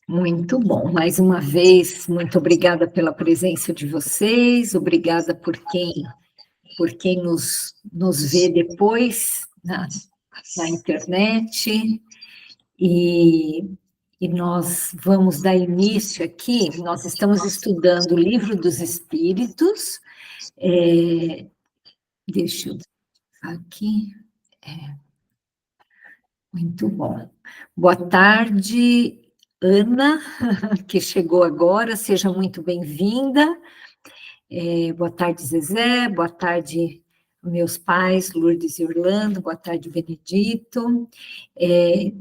Muito bom. Mais uma vez, muito obrigada pela presença de vocês, obrigada por quem nos vê depois na internet, e, e nós vamos dar início aqui. Nós estamos estudando o Livro dos Espíritos, deixa eu aqui, muito bom. Boa tarde, Ana, que chegou agora, seja muito bem-vinda. Boa tarde, Zezé, boa tarde, meus pais, Lourdes e Orlando, boa tarde, Benedito.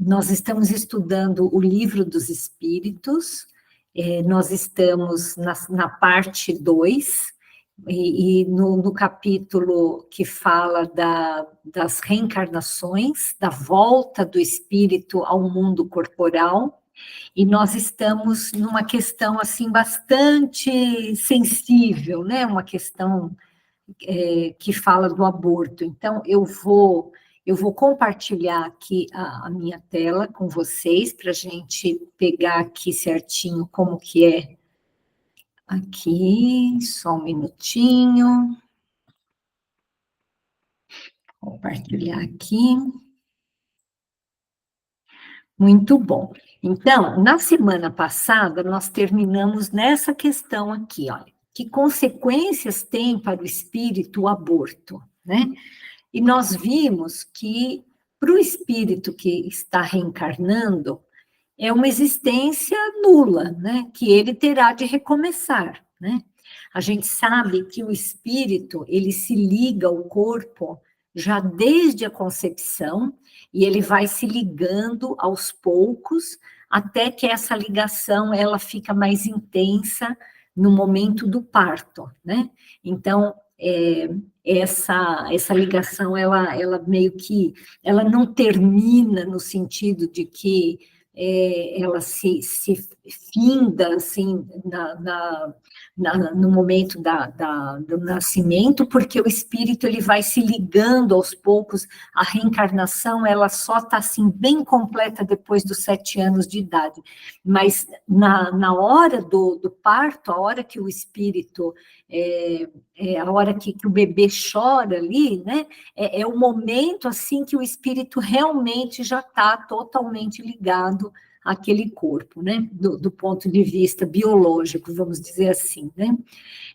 Nós estamos estudando o Livro dos Espíritos, nós estamos na parte 2, e no capítulo que fala das reencarnações, da volta do espírito ao mundo corporal. E nós estamos numa questão assim bastante sensível, né? Uma questão que fala do aborto. Então, eu vou compartilhar aqui a minha tela com vocês, para a gente pegar aqui certinho como que é. Aqui, só um minutinho. Compartilhar aqui. Muito bom. Então, na semana passada, nós terminamos nessa questão aqui, olha. Que consequências tem para o espírito o aborto, né? E nós vimos que, para o espírito que está reencarnando, é uma existência nula, né? Que ele terá de recomeçar, né? A gente sabe que o espírito, ele se liga ao corpo já desde a concepção, e ele vai se ligando aos poucos, até que essa ligação ela fica mais intensa no momento do parto, né? Então, essa ligação, ela meio que, ela não termina no sentido de que ela se finda, assim, no momento do nascimento, porque o espírito ele vai se ligando aos poucos. A reencarnação ela só está assim bem completa depois dos 7 anos de idade, mas na hora do parto, a hora que o espírito, a hora que o bebê chora ali, né, é o momento assim que o espírito realmente já está totalmente ligado aquele corpo, né, do ponto de vista biológico, vamos dizer assim, né,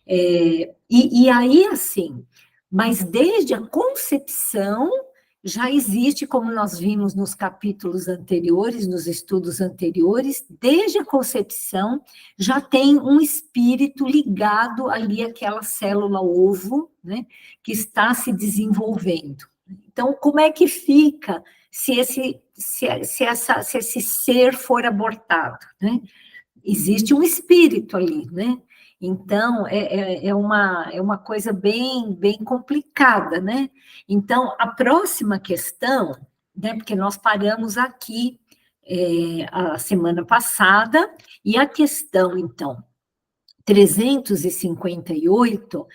e aí, assim, mas desde a concepção já existe, como nós vimos nos capítulos anteriores, nos estudos anteriores, desde a concepção já tem um espírito ligado ali àquela célula ovo, né, que está se desenvolvendo. Então, como é que fica se esse ser for abortado, né? Existe um espírito ali, né? Então, é uma coisa bem complicada, né? Então, a próxima questão, né? Porque nós paramos aqui a semana passada, e a questão, então, 358,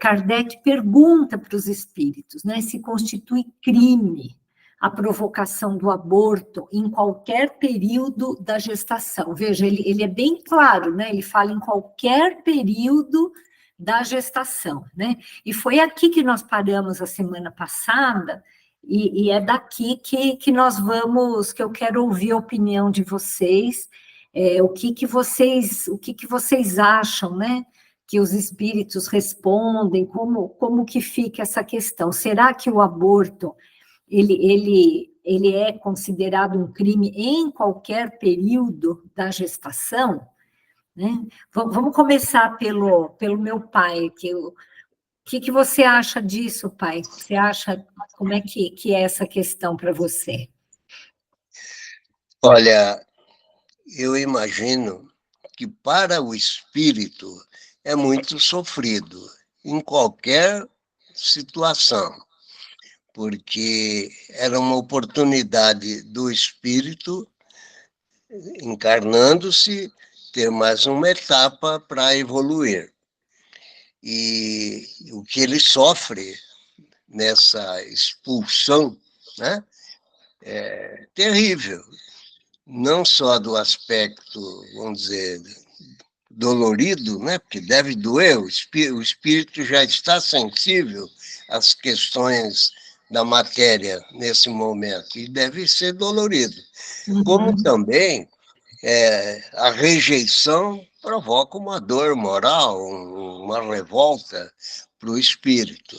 Kardec pergunta para os espíritos, né, se constitui crime a provocação do aborto em qualquer período da gestação. Veja, ele é bem claro, né, ele fala em qualquer período da gestação, né, e foi aqui que nós paramos a semana passada, e é daqui que nós vamos, que eu quero ouvir a opinião de vocês, o que vocês acham, né? Que os espíritos respondem, como que fica essa questão? Será que o aborto ele é considerado um crime em qualquer período da gestação? Né? Vamos começar pelo meu pai, o que você acha disso, pai? Você acha, como é que é essa questão para você? Olha, eu imagino que para o espírito é muito sofrido, em qualquer situação, porque era uma oportunidade do espírito, encarnando-se, ter mais uma etapa para evoluir. E o que ele sofre nessa expulsão, né, é terrível. não só do aspecto, vamos dizer, dolorido, né? Porque deve doer, o espírito já está sensível às questões da matéria nesse momento, e deve ser dolorido. Como também a rejeição provoca uma dor moral, uma revolta para o espírito.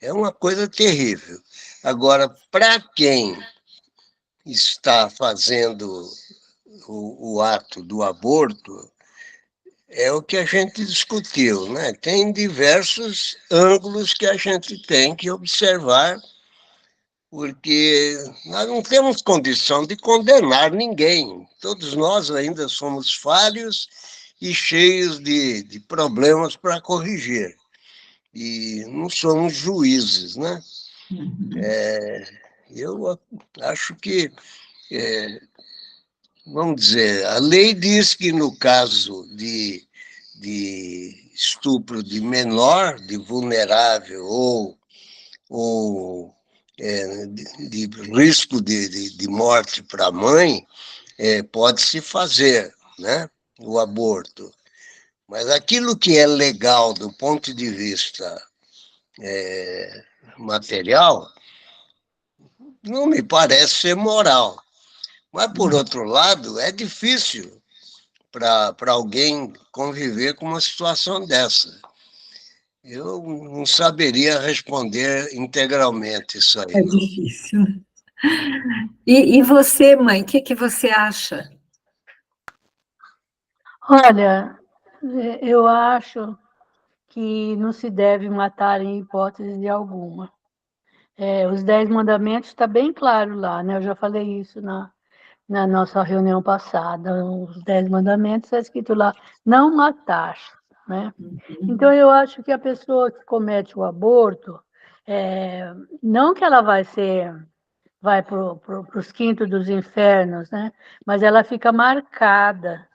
É uma coisa terrível. Agora, para quem está fazendo o ato do aborto, é o que a gente discutiu, né? Tem diversos ângulos que a gente tem que observar, porque nós não temos condição de condenar ninguém. Todos nós ainda somos falhos e cheios de problemas para corrigir. E não somos juízes, né? Eu acho que, vamos dizer, a lei diz que no caso de estupro de menor, de vulnerável ou de risco de morte para a mãe, pode-se fazer, né, o aborto. Mas aquilo que é legal do ponto de vista material, não me parece ser moral. Mas, por outro lado, é difícil para alguém conviver com uma situação dessa. Eu não saberia responder integralmente isso É aí, não. difícil. E você, mãe, o que você acha? Olha, eu acho que não se deve matar em hipótese alguma. Os 10 mandamentos está bem claro lá, né? Eu já falei isso na nossa reunião passada. Os 10 mandamentos está escrito lá, não matar, né? Então, eu acho que a pessoa que comete o aborto, não que ela vai para os quintos dos infernos, né? Mas ela fica marcada.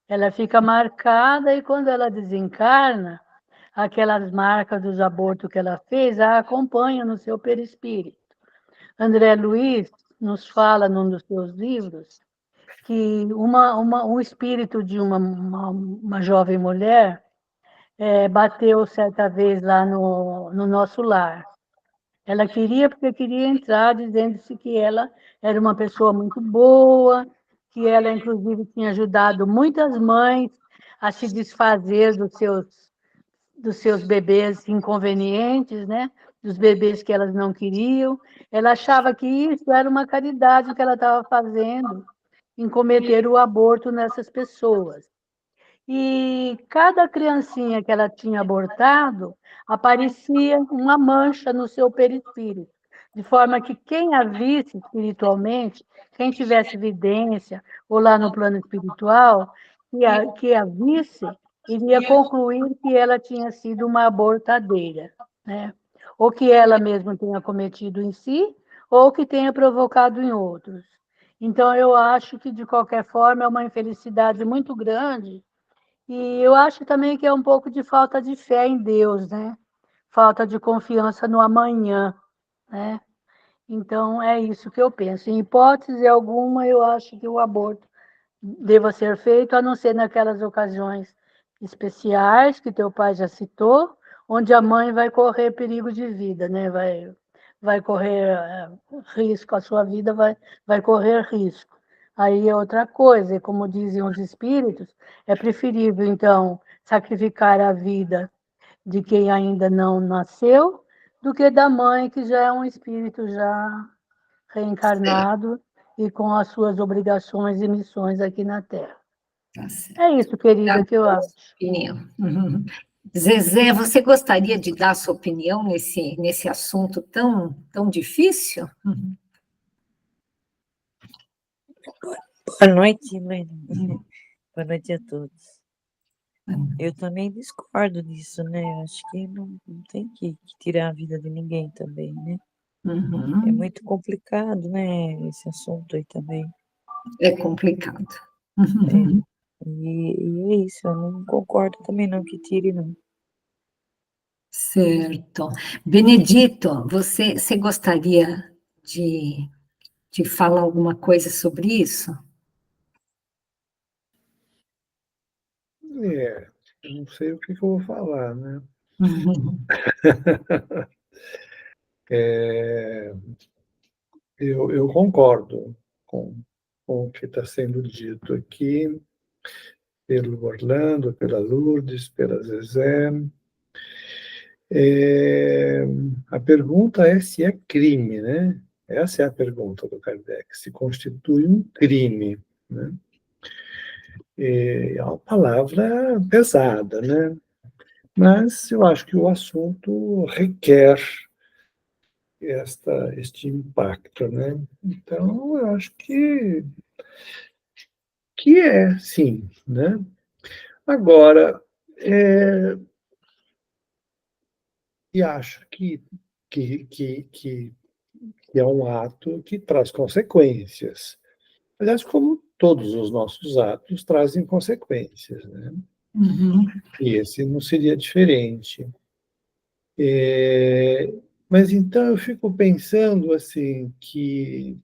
Ela fica marcada e quando ela desencarna, aquelas marcas dos abortos que ela fez a acompanham no seu perispírito. André Luiz nos fala num dos seus livros que um espírito de uma jovem mulher bateu certa vez lá no nosso lar. Ela queria, porque queria entrar, dizendo-se que ela era uma pessoa muito boa, que ela, inclusive, tinha ajudado muitas mães a se desfazer dos seus bebês inconvenientes, né? Dos bebês que elas não queriam. Ela achava que isso era uma caridade que ela estava fazendo em cometer o aborto nessas pessoas. E cada criancinha que ela tinha abortado, aparecia uma mancha no seu perispírito, de forma que quem a visse espiritualmente, quem tivesse evidência, ou lá no plano espiritual, que a visse, iria concluir que ela tinha sido uma abortadeira, né? Ou que ela mesma tenha cometido em si, ou que tenha provocado em outros. Então, eu acho que, de qualquer forma, é uma infelicidade muito grande e eu acho também que é um pouco de falta de fé em Deus, né? Falta de confiança no amanhã, né? Então, é isso que eu penso. Em hipótese alguma, eu acho que o aborto deva ser feito, a não ser naquelas ocasiões especiais que teu pai já citou, onde a mãe vai correr perigo de vida, né? Vai correr risco, a sua vida vai correr risco. Aí é outra coisa, e como dizem os espíritos, é preferível, então, sacrificar a vida de quem ainda não nasceu do que da mãe, que já é um espírito já reencarnado e com as suas obrigações e missões aqui na Terra. Tá certo. É isso, querida, que eu acho. Opinião. Zezé, você gostaria de dar sua opinião nesse assunto tão difícil? Boa noite, Helena. Boa noite a todos. Eu também discordo disso, né? Acho que não tem que tirar a vida de ninguém também, né? É muito complicado, né? Esse assunto aí também. É complicado. E é isso, eu não concordo também não que tire, não. Certo. Benedito, você gostaria de te fala alguma coisa sobre isso? Eu não sei o que eu vou falar, né? Eu concordo com o que está sendo dito aqui pelo Orlando, pela Lourdes, pela Zezé. A pergunta é se é crime, né? Essa é a pergunta do Kardec, se constitui um crime, né? É uma palavra pesada, né? Mas eu acho que o assunto requer este impacto, né? Então, eu acho que é, sim, né? Agora, e acho que, que, que, que é um ato que traz consequências. Aliás, como todos os nossos atos trazem consequências, né? Uhum. E esse não seria diferente. Mas então eu fico pensando assim que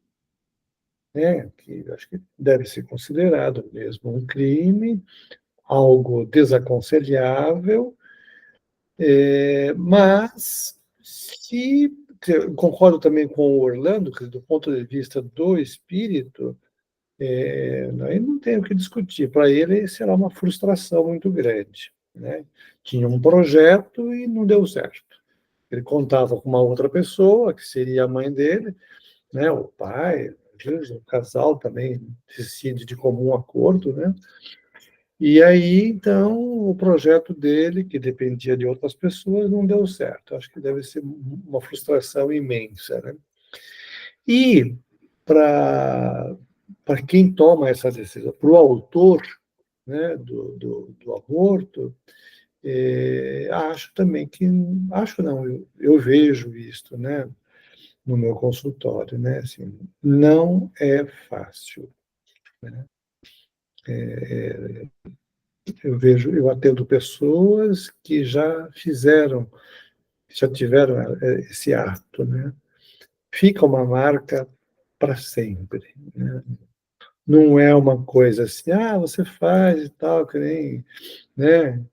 acho que deve ser considerado mesmo um crime, algo desaconselhável, mas se eu concordo também com o Orlando, que do ponto de vista do espírito, aí não tem o que discutir. Para ele será uma frustração muito grande, né? Tinha um projeto e não deu certo. Ele contava com uma outra pessoa, que seria a mãe dele, né? O pai, às vezes o casal também decide de comum acordo, né? E aí, então, o projeto dele, que dependia de outras pessoas, não deu certo. Acho que deve ser uma frustração imensa, né? E para quem toma essa decisão, para o autor, né, do aborto, acho também que, acho não, eu vejo isto, né, no meu consultório, né, assim, não é fácil, né? Eu atendo pessoas que já tiveram esse ato, né? Fica uma marca para sempre, né? Não é uma coisa assim, você faz e tal, que nem, né?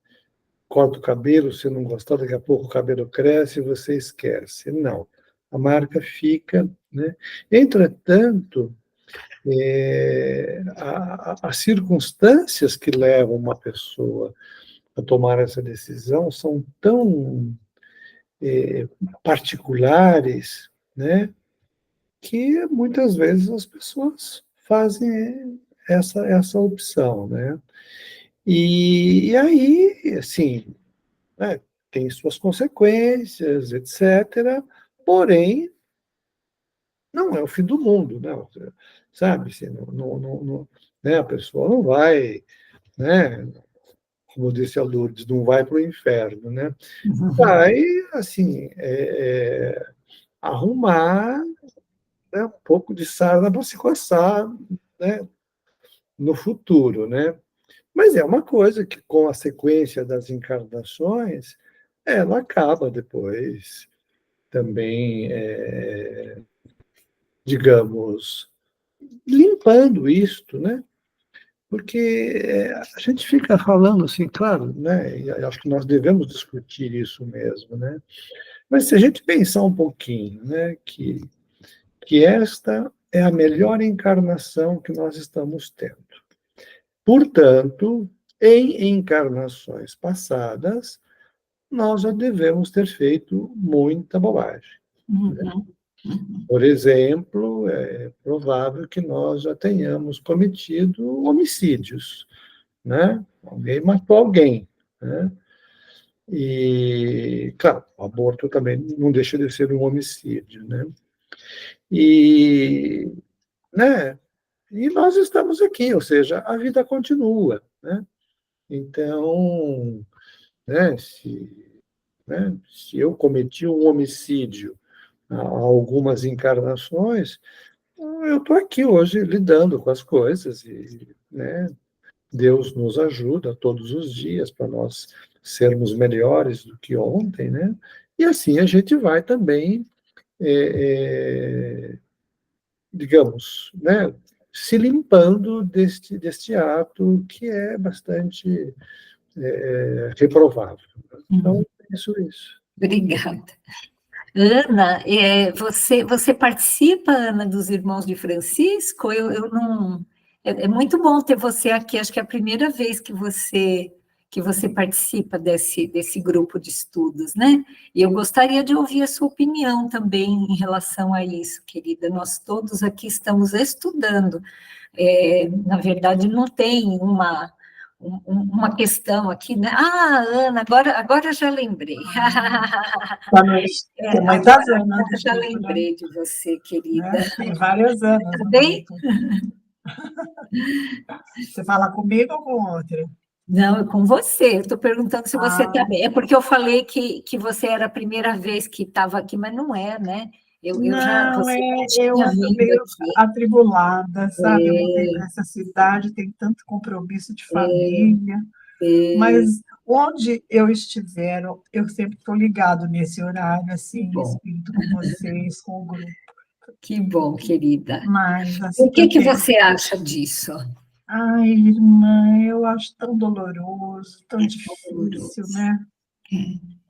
Corta o cabelo, se não gostar, daqui a pouco o cabelo cresce e você esquece. Não, a marca fica, né? Entretanto, as circunstâncias que levam uma pessoa a tomar essa decisão são tão particulares, né, que muitas vezes as pessoas fazem essa opção, né? E aí, assim, né, tem suas consequências, etc. Porém, não é o fim do mundo, né? Sabe? Assim, né, a pessoa não vai, né? Como disse a Lourdes, não vai para o inferno, né? Vai, assim, arrumar, né, um pouco de sarna para se coçar, né, no futuro, né? Mas é uma coisa que, com a sequência das encarnações, ela acaba depois também, digamos, limpando isto, né? Porque a gente fica falando assim, claro, né? E acho que nós devemos discutir isso mesmo, né? Mas se a gente pensar um pouquinho, né, que esta é a melhor encarnação que nós estamos tendo. Portanto, em encarnações passadas, nós já devemos ter feito muita bobagem. Uhum. Por exemplo, é provável que nós já tenhamos cometido homicídios, né? Alguém matou alguém, né? E, claro, o aborto também não deixa de ser um homicídio, né? E, né? E nós estamos aqui, ou seja, a vida continua, né? Então, né, se eu cometi um homicídio há algumas encarnações, eu estou aqui hoje lidando com as coisas e, né, Deus nos ajuda todos os dias para nós sermos melhores do que ontem, né? E assim a gente vai também é, digamos, né, se limpando deste ato que é bastante reprovável. Então, isso. Obrigada. Ana, você participa, Ana, dos Irmãos de Francisco? Eu não... É muito bom ter você aqui, acho que é a primeira vez que você participa desse grupo de estudos, né? E eu gostaria de ouvir a sua opinião também em relação a isso, querida. Nós todos aqui estamos estudando. Na verdade, não tem uma questão aqui, né? Ah, Ana, agora já lembrei. Boa noite. Tem muitas Anas. Eu já lembrei de você, querida. Né? Tem várias Anas. Tá bem? Você fala comigo ou com outra? Não, é com você. Eu estou perguntando se você está Ah. bem. É porque eu falei que você era a primeira vez que estava aqui, mas não é, né? Eu ando meio atribulada, sabe? Eu mudei para essa cidade, tem tanto compromisso de família, mas onde eu estiver, eu sempre estou ligado nesse horário, assim, espírito com vocês, com o grupo. Que bom, querida. Mas, assim, o que você acha disso? Ai, irmã, eu acho tão doloroso, tão difícil, né?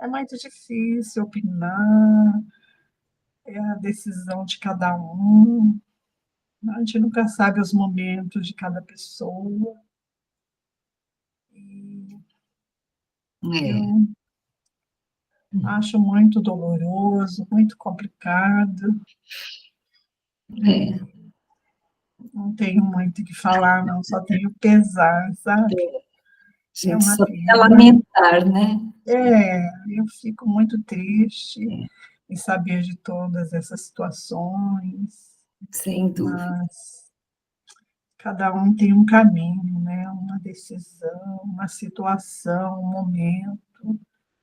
É muito difícil opinar. É a decisão de cada um. A gente nunca sabe os momentos de cada pessoa. E eu acho muito doloroso, muito complicado. Não tenho muito o que falar, não, só tenho pesar, sabe? Gente, só é lamentar, né? Eu fico muito triste em saber de todas essas situações. Sem dúvida. Mas cada um tem um caminho, né? Uma decisão, uma situação, um momento.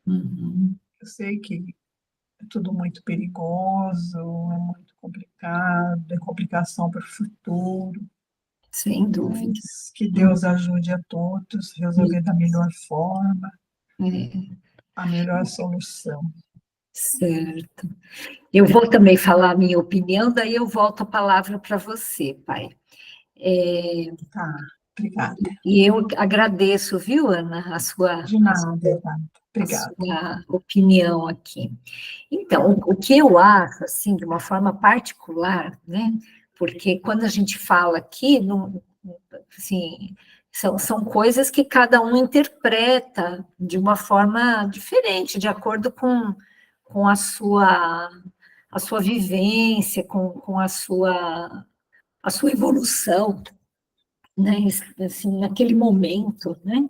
Eu sei que é tudo muito perigoso, é muito complicado, é complicação para o futuro. Sem dúvida. Mas que Deus ajude a todos a resolver da melhor forma, a melhor solução. Certo. Eu vou também falar a minha opinião, daí eu volto a palavra para você, pai. Tá, obrigada. E eu agradeço, viu, Ana, a sua, de nada, obrigada. A sua opinião aqui. Então, o que eu acho, assim, de uma forma particular, né, porque quando a gente fala aqui, assim, são coisas que cada um interpreta de uma forma diferente, de acordo com a sua vivência, com a sua evolução, né, assim, naquele momento, né?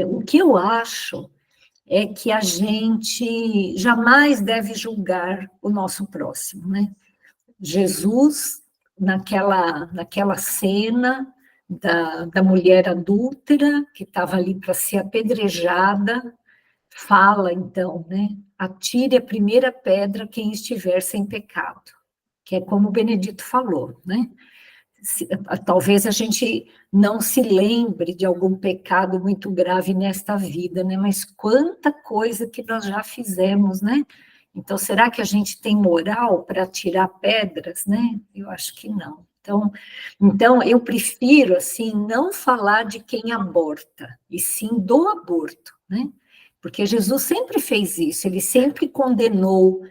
O que eu acho é que a gente jamais deve julgar o nosso próximo, né? Jesus, naquela cena da mulher adúltera, que estava ali para ser apedrejada, fala, então, né? Atire a primeira pedra quem estiver sem pecado, que é como o Benedito falou, né? Talvez a gente não se lembre de algum pecado muito grave nesta vida, né? Mas quanta coisa que nós já fizemos, né? Então, será que a gente tem moral para tirar pedras, né? Eu acho que não. Então, eu prefiro, assim, não falar de quem aborta, e sim do aborto, né? Porque Jesus sempre fez isso, ele sempre condenou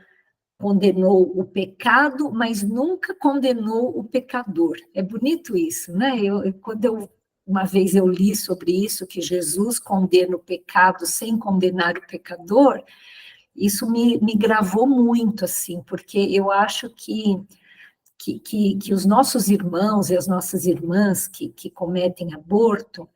o pecado, mas nunca condenou o pecador. É bonito isso, né? Uma vez eu li sobre isso, que Jesus condena o pecado sem condenar o pecador, isso me gravou muito, assim, porque eu acho que os nossos irmãos e as nossas irmãs que cometem aborto,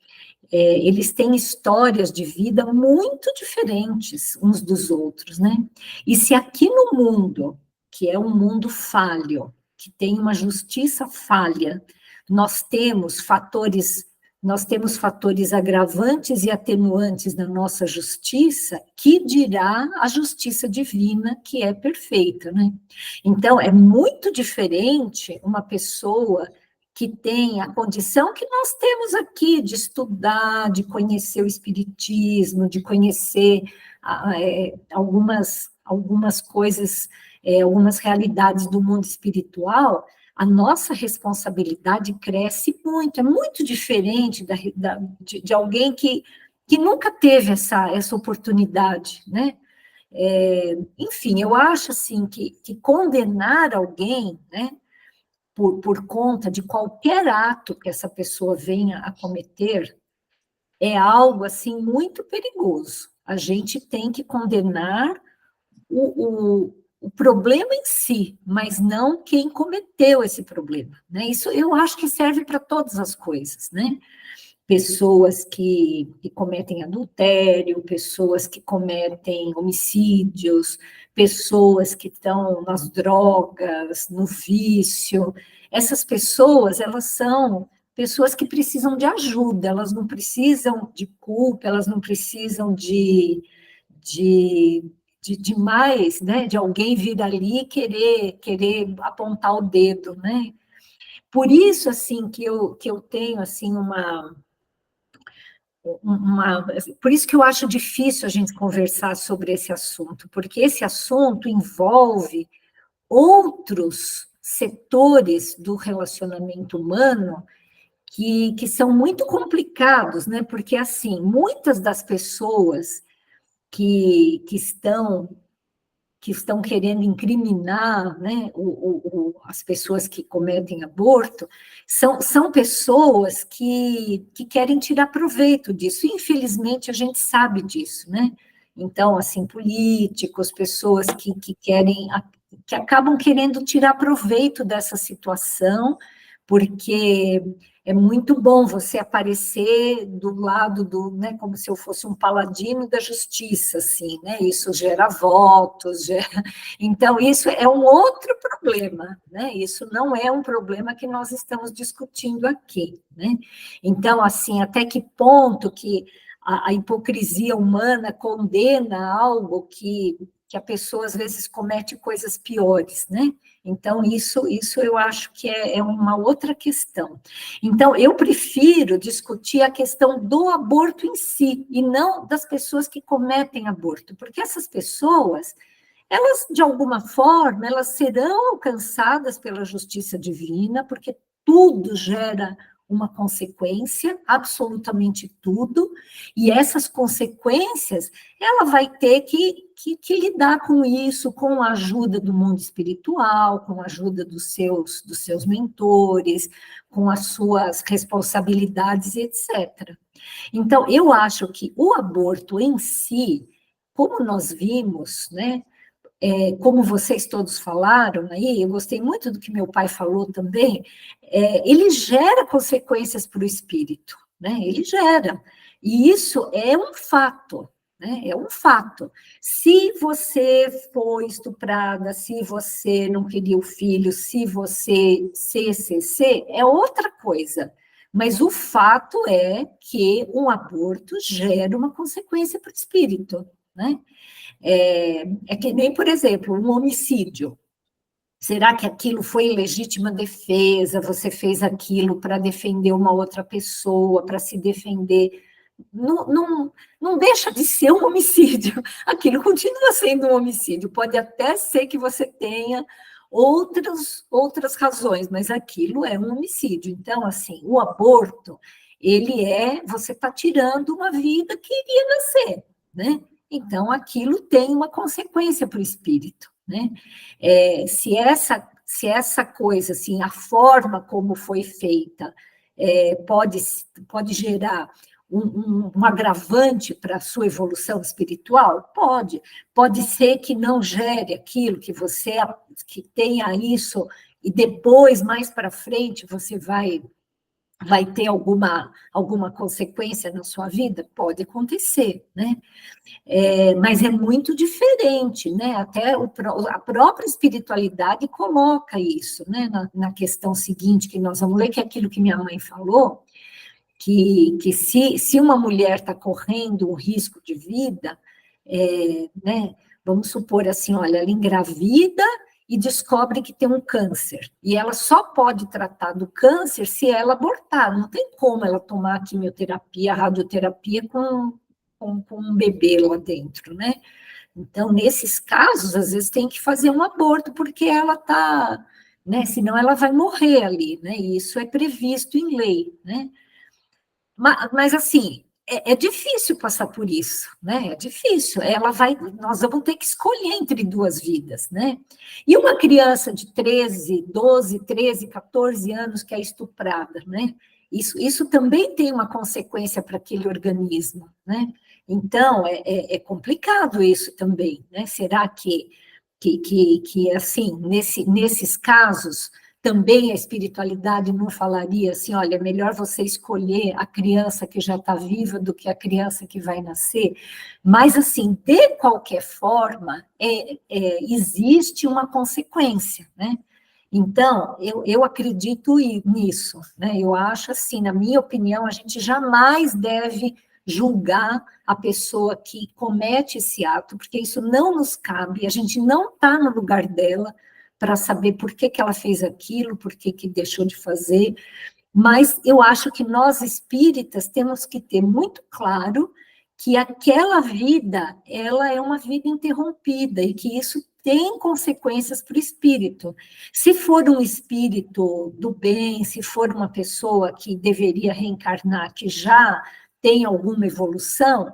eles têm histórias de vida muito diferentes uns dos outros, né? E se aqui no mundo, que é um mundo falho, que tem uma justiça falha, nós temos fatores agravantes e atenuantes na nossa justiça, que dirá a justiça divina, que é perfeita, né? Então, é muito diferente uma pessoa que tem a condição que nós temos aqui de estudar, de conhecer o espiritismo, de conhecer algumas coisas, algumas realidades do mundo espiritual, a nossa responsabilidade cresce muito, é muito diferente de alguém que nunca teve essa oportunidade, né? Enfim, eu acho assim que condenar alguém, né, por conta de qualquer ato que essa pessoa venha a cometer é algo assim muito perigoso. A gente tem que condenar o problema em si, mas não quem cometeu esse problema, né? Isso eu acho que serve para todas as coisas, né? Pessoas que cometem adultério, pessoas que cometem homicídios, pessoas que estão nas drogas, no vício. Essas pessoas, elas são pessoas que precisam de ajuda, elas não precisam de culpa, elas não precisam de mais, né, de alguém vir ali e querer apontar o dedo, né? Por isso, assim, que eu tenho, assim, por isso que eu acho difícil a gente conversar sobre esse assunto, porque esse assunto envolve outros setores do relacionamento humano que são muito complicados, né? Porque, assim, muitas das pessoas que estão querendo incriminar, né, as pessoas que cometem aborto, são pessoas que querem tirar proveito disso. Infelizmente, a gente sabe disso, né? Então, assim, políticos, pessoas que acabam querendo tirar proveito dessa situação, porque é muito bom você aparecer do lado né, como se eu fosse um paladino da justiça, assim, né? Isso gera votos, então isso é um outro problema, né? Isso não é um problema que nós estamos discutindo aqui, né? Então, assim, até que ponto que a hipocrisia humana condena algo que a pessoa às vezes comete coisas piores, né? Então, isso eu acho que é uma outra questão. Então, eu prefiro discutir a questão do aborto em si, e não das pessoas que cometem aborto, porque essas pessoas, elas, de alguma forma, elas serão alcançadas pela justiça divina, porque tudo gera uma consequência, absolutamente tudo, e essas consequências, ela vai ter que lidar com isso, com a ajuda do mundo espiritual, com a ajuda dos seus mentores, com as suas responsabilidades, etc. Então, eu acho que o aborto em si, como nós vimos, né, como vocês todos falaram aí, eu gostei muito do que meu pai falou também, ele gera consequências para o espírito, né? Ele gera. E isso é um fato, né? É um fato. Se você foi estuprada, se você não queria o filho, se você CCC, é outra coisa. Mas o fato é que um aborto gera uma consequência para o espírito, né? É que nem, por exemplo, um homicídio. Será que aquilo foi legítima defesa? Você fez aquilo para defender uma outra pessoa, para se defender? Não deixa de ser um homicídio. Aquilo continua sendo um homicídio. Pode até ser que você tenha outras razões, mas aquilo é um homicídio. Então, assim, o aborto, você está tirando uma vida que iria nascer, né? Então, aquilo tem uma consequência para o espírito, né? Se essa coisa, assim, a forma como foi feita, pode gerar um agravante para a sua evolução espiritual? Pode ser que não gere aquilo, que tenha isso, e depois, mais para frente, você vai ter alguma consequência na sua vida? Pode acontecer, né? Mas é muito diferente, né? Até a própria espiritualidade coloca isso, né? Na questão seguinte que nós vamos ler, que é aquilo que minha mãe falou, que se uma mulher está correndo um risco de vida, né? Vamos supor assim, olha, ela engravida e descobre que tem um câncer, e ela só pode tratar do câncer se ela abortar, não tem como ela tomar quimioterapia, radioterapia com um bebê lá dentro, né? Então, nesses casos, às vezes tem que fazer um aborto, porque ela está né? Senão ela vai morrer ali, né? E isso é previsto em lei, né? Mas assim, é difícil passar por isso, né? É difícil. Nós vamos ter que escolher entre duas vidas, né? E uma criança de 13, 12, 13, 14 anos que é estuprada, né? Isso também tem uma consequência para aquele organismo, né? Então, é complicado isso também, né? Será que assim, nesses casos, também a espiritualidade não falaria assim, olha, é melhor você escolher a criança que já está viva do que a criança que vai nascer? Mas, assim, de qualquer forma, existe uma consequência, né? Então, eu acredito nisso, né? Eu acho assim, na minha opinião, a gente jamais deve julgar a pessoa que comete esse ato, porque isso não nos cabe, a gente não está no lugar dela para saber por que ela fez aquilo, por que deixou de fazer, mas eu acho que nós espíritas temos que ter muito claro que aquela vida, ela é uma vida interrompida e que isso tem consequências para o espírito. Se for um espírito do bem, se for uma pessoa que deveria reencarnar, que já tem alguma evolução,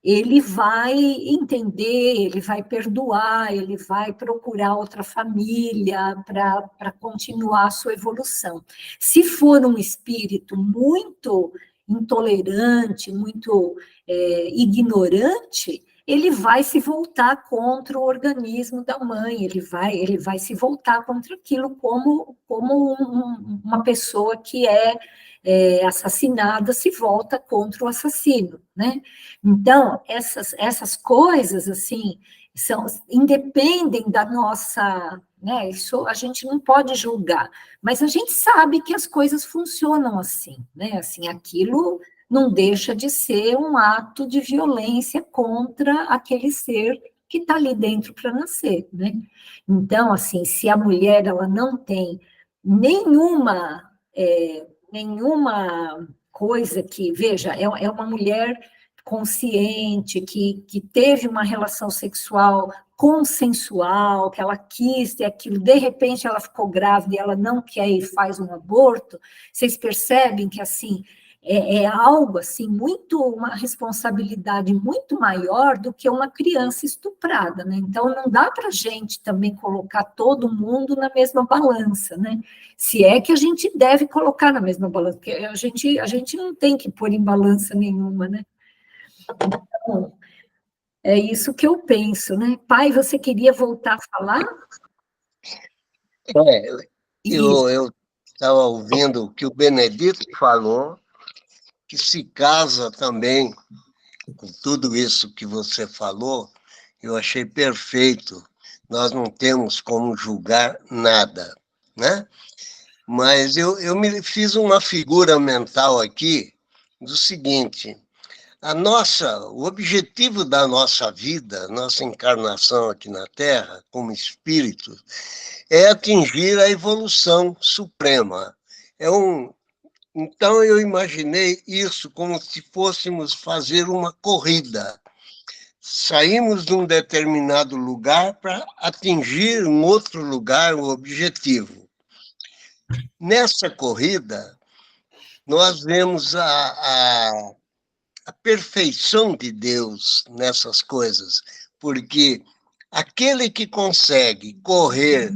ele vai entender, ele vai perdoar, ele vai procurar outra família para continuar a sua evolução. Se for um espírito muito intolerante, muito ignorante, ele vai se voltar contra o organismo da mãe, ele vai se voltar contra aquilo como uma pessoa que é assassinada se volta contra o assassino, né? Então, essas coisas, assim, independem da nossa, né? Isso a gente não pode julgar, mas a gente sabe que as coisas funcionam assim, né? Assim, aquilo não deixa de ser um ato de violência contra aquele ser que está ali dentro para nascer, né? Então, assim, se a mulher ela não tem nenhuma coisa que, veja, é uma mulher consciente, que teve uma relação sexual consensual, que ela quis ter aquilo, de repente ela ficou grávida e ela não quer e faz um aborto, vocês percebem que, assim, é algo, assim, uma responsabilidade muito maior do que uma criança estuprada, né? Então, não dá para a gente também colocar todo mundo na mesma balança, né? Se é que a gente deve colocar na mesma balança, porque a gente não tem que pôr em balança nenhuma, né? Então, é isso que eu penso, né? Pai, você queria voltar a falar? Eu estava ouvindo o que o Benedito falou, que se casa também com tudo isso que você falou, eu achei perfeito. Nós não temos como julgar nada, né? Mas eu me fiz uma figura mental aqui do seguinte: o objetivo da nossa vida, nossa encarnação aqui na Terra, como espírito, é atingir a evolução suprema. Então, eu imaginei isso como se fôssemos fazer uma corrida. Saímos de um determinado lugar para atingir um outro lugar, o objetivo. Nessa corrida, nós vemos a perfeição de Deus nessas coisas, porque aquele que consegue correr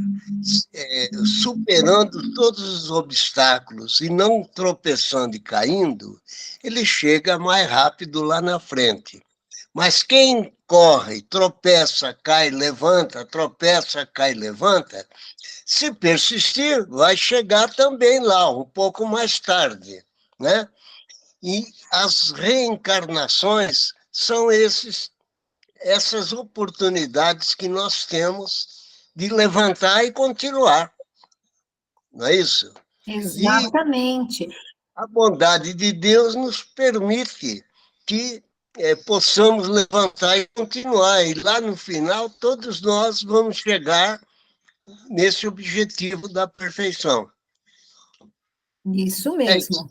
superando todos os obstáculos e não tropeçando e caindo, ele chega mais rápido lá na frente. Mas quem corre, tropeça, cai, levanta, tropeça, cai, levanta, se persistir, vai chegar também lá, um pouco mais tarde, né? E as reencarnações são essas oportunidades que nós temos de levantar e continuar, não é isso? Exatamente. E a bondade de Deus nos permite que possamos levantar e continuar, e lá no final todos nós vamos chegar nesse objetivo da perfeição. Isso mesmo.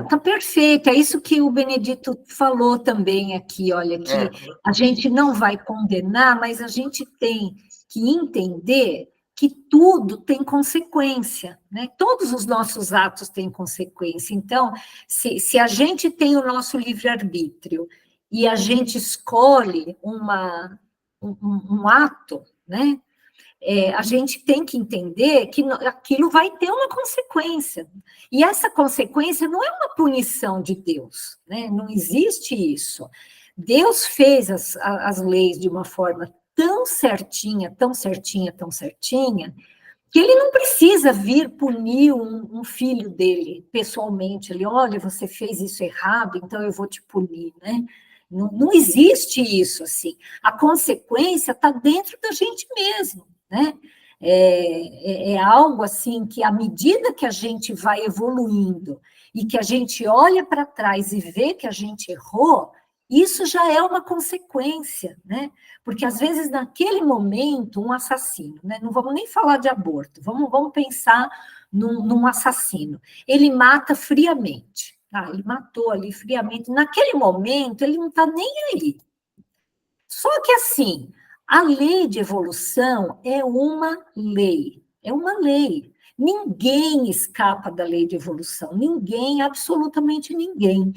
Tá perfeito, é isso que o Benedito falou também aqui, olha, que a gente não vai condenar, mas a gente tem que entender que tudo tem consequência, né? Todos os nossos atos têm consequência. Então, se a gente tem o nosso livre-arbítrio e a gente escolhe um ato, né? A gente tem que entender que aquilo vai ter uma consequência. E essa consequência não é uma punição de Deus, né? Não existe isso. Deus fez as leis de uma forma tão certinha, tão certinha, tão certinha, que ele não precisa vir punir um filho dele pessoalmente. Ele, olha, você fez isso errado, então eu vou te punir, né? Não existe isso, assim. A consequência está dentro da gente mesmo, né? É algo assim que, à medida que a gente vai evoluindo e que a gente olha para trás e vê que a gente errou, isso já é uma consequência, né? Porque, às vezes, naquele momento, um assassino, né? Não vamos nem falar de aborto, vamos pensar num assassino. Ele mata friamente. Ele matou ali friamente. Naquele momento, ele não está nem aí. Só que, assim, a lei de evolução é uma lei. É uma lei. Ninguém escapa da lei de evolução. Ninguém, absolutamente ninguém.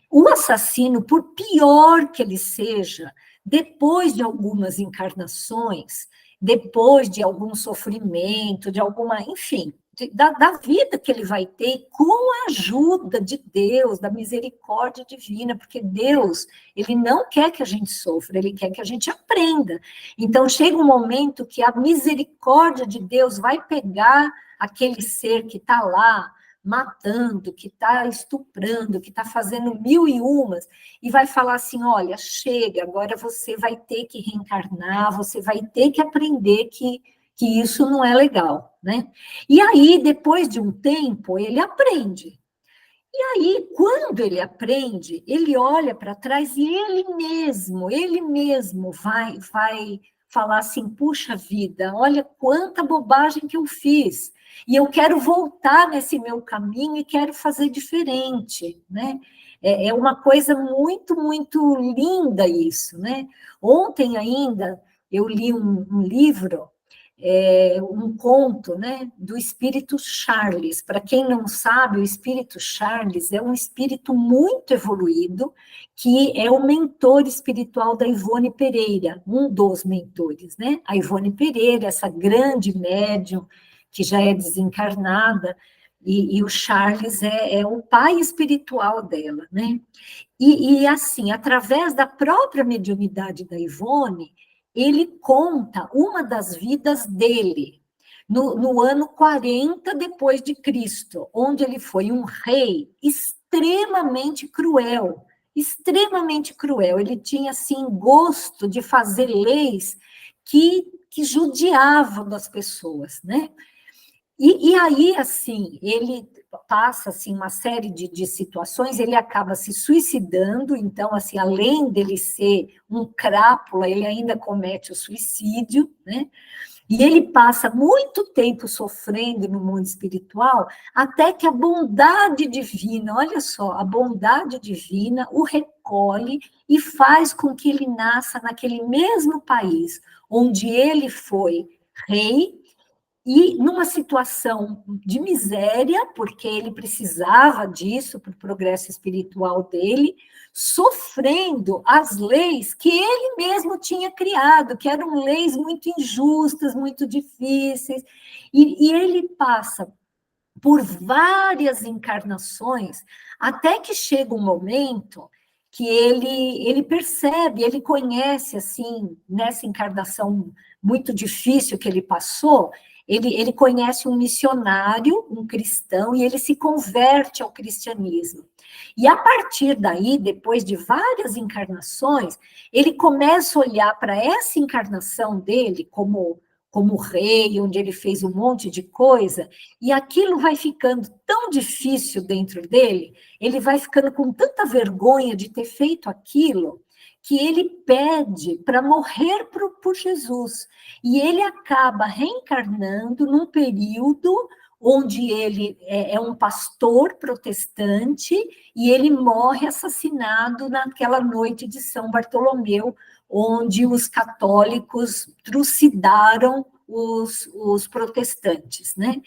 O assassino, por pior que ele seja, depois de algumas encarnações, depois de algum sofrimento, de alguma, enfim, da vida que ele vai ter, com a ajuda de Deus, da misericórdia divina, porque Deus, ele não quer que a gente sofra, ele quer que a gente aprenda. Então, chega um momento que a misericórdia de Deus vai pegar aquele ser que está lá, matando, que está estuprando, que está fazendo 1001, e vai falar assim, olha, chega, agora você vai ter que reencarnar, você vai ter que aprender que isso não é legal, né? E aí, depois de um tempo, ele aprende. E aí, quando ele aprende, ele olha para trás e ele mesmo vai falar assim, puxa vida, olha quanta bobagem que eu fiz, e eu quero voltar nesse meu caminho e quero fazer diferente, né? É uma coisa muito, muito linda isso, né? Ontem ainda, eu li um livro, um conto, né, do espírito Charles. Para quem não sabe, o espírito Charles é um espírito muito evoluído, que é o mentor espiritual da Ivone Pereira, um dos mentores, né? A Ivone Pereira, essa grande médium, que já é desencarnada, e o Charles é o pai espiritual dela, né? E assim, através da própria mediunidade da Ivone, ele conta uma das vidas dele, no ano 40 depois de Cristo, onde ele foi um rei extremamente cruel, extremamente cruel. Ele tinha, assim, gosto de fazer leis que judiavam das pessoas, né? E aí, assim, ele passa assim, uma série de situações, ele acaba se suicidando, então, assim, além dele ser um crápula, ele ainda comete o suicídio, né? E ele passa muito tempo sofrendo no mundo espiritual, até que a bondade divina, olha só, a bondade divina o recolhe e faz com que ele nasça naquele mesmo país onde ele foi rei, e numa situação de miséria, porque ele precisava disso para o progresso espiritual dele, sofrendo as leis que ele mesmo tinha criado, que eram leis muito injustas, muito difíceis, e ele passa por várias encarnações, até que chega um momento que ele percebe, ele conhece, assim, nessa encarnação muito difícil que ele passou, ele conhece um missionário, um cristão, e ele se converte ao cristianismo. E a partir daí, depois de várias encarnações, ele começa a olhar para essa encarnação dele como rei, onde ele fez um monte de coisa, e aquilo vai ficando tão difícil dentro dele, ele vai ficando com tanta vergonha de ter feito aquilo, que ele pede para morrer por Jesus. E ele acaba reencarnando num período onde ele é um pastor protestante e ele morre assassinado naquela noite de São Bartolomeu, onde os católicos trucidaram os protestantes, né?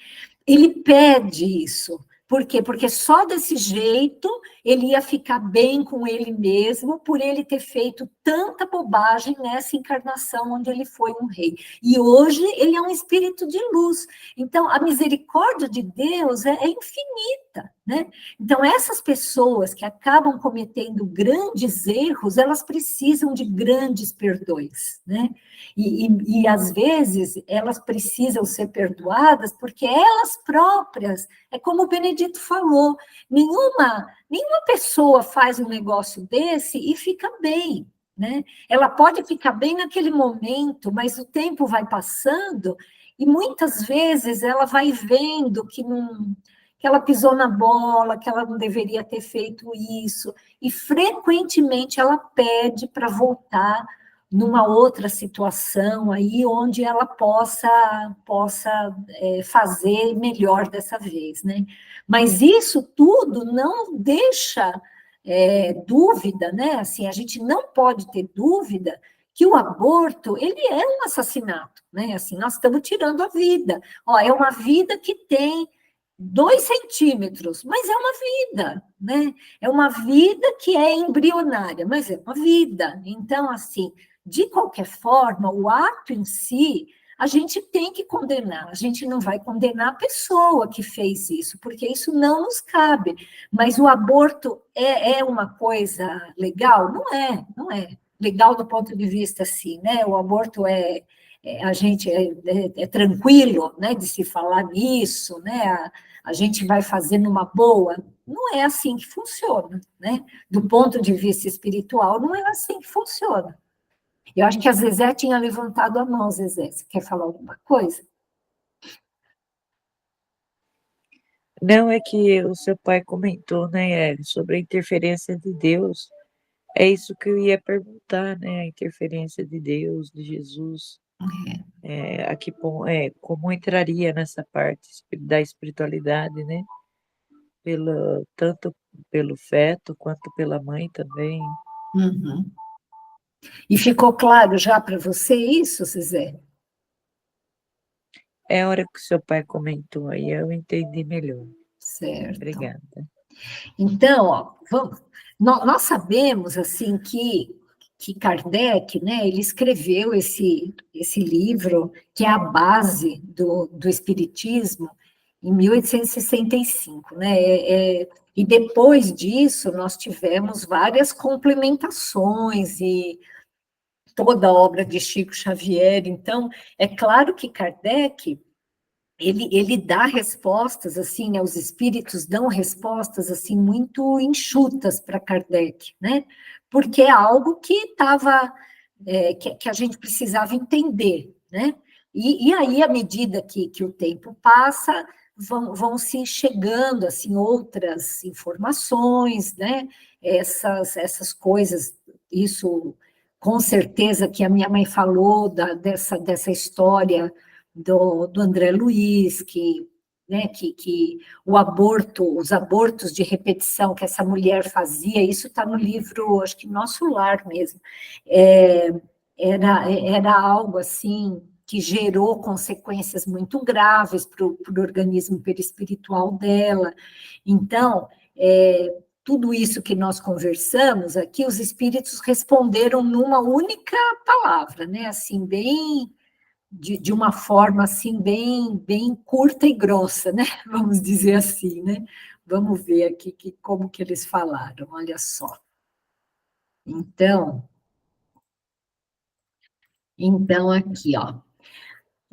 Ele pede isso. Por quê? Porque só desse jeito ele ia ficar bem com ele mesmo, por ele ter feito tanta bobagem nessa encarnação onde ele foi um rei. E hoje ele é um espírito de luz. Então, a misericórdia de Deus é infinita, né? Então, essas pessoas que acabam cometendo grandes erros, elas precisam de grandes perdões, né? E às vezes, elas precisam ser perdoadas porque elas próprias, é como o Benedito falou, nenhuma pessoa faz um negócio desse e fica bem, né? Ela pode ficar bem naquele momento, mas o tempo vai passando e muitas vezes ela vai vendo que ela pisou na bola, que ela não deveria ter feito isso, e frequentemente ela pede para voltar numa outra situação aí onde ela possa fazer melhor dessa vez, né? Mas isso tudo não deixa dúvida, né? Assim, a gente não pode ter dúvida que o aborto, ele é um assassinato, né? Assim, nós estamos tirando a vida. Ó, é uma vida que tem 2 centímetros, mas é uma vida, né? É uma vida que é embrionária, mas é uma vida. Então, assim, de qualquer forma, o ato em si, a gente tem que condenar. A gente não vai condenar a pessoa que fez isso, porque isso não nos cabe. Mas o aborto é uma coisa legal? Não é. Legal do ponto de vista, assim, né? O aborto a gente é tranquilo, né, de se falar nisso, né? A gente vai fazer numa boa. Não é assim que funciona, né? Do ponto de vista espiritual, não é assim que funciona. Eu acho que a Zezé tinha levantado a mão, Zezé. Você quer falar alguma coisa? Não, é que o seu pai comentou, né, sobre a interferência de Deus. É isso que eu ia perguntar, né, a interferência de Deus, de Jesus. Aqui, como entraria nessa parte da espiritualidade, né? Tanto pelo feto quanto pela mãe também. Uhum. E ficou claro já para você isso, Zezé? É a hora que o seu pai comentou aí, eu entendi melhor. Certo. Obrigada. Então, ó, nós sabemos assim que Kardec, né, ele escreveu esse livro, que é a base do Espiritismo, em 1865, né? E depois disso, nós tivemos várias complementações e toda a obra de Chico Xavier. Então, é claro que Kardec ele dá respostas, assim, né, os espíritos dão respostas, assim, muito enxutas para Kardec, né, porque é algo que estava, que a gente precisava entender, né, e aí, à medida que o tempo passa, vão se chegando, assim, outras informações, né, essas coisas, isso, com certeza, que a minha mãe falou dessa história do André Luiz, né, que os abortos de repetição que essa mulher fazia, isso está no livro, acho que Nosso Lar mesmo, era algo assim que gerou consequências muito graves para o organismo perispiritual dela. Então, tudo isso que nós conversamos aqui, os espíritos responderam numa única palavra, né, assim, bem de uma forma assim bem curta e grossa, né? Vamos dizer assim, né? Vamos ver aqui como que eles falaram, olha só. Então aqui, ó.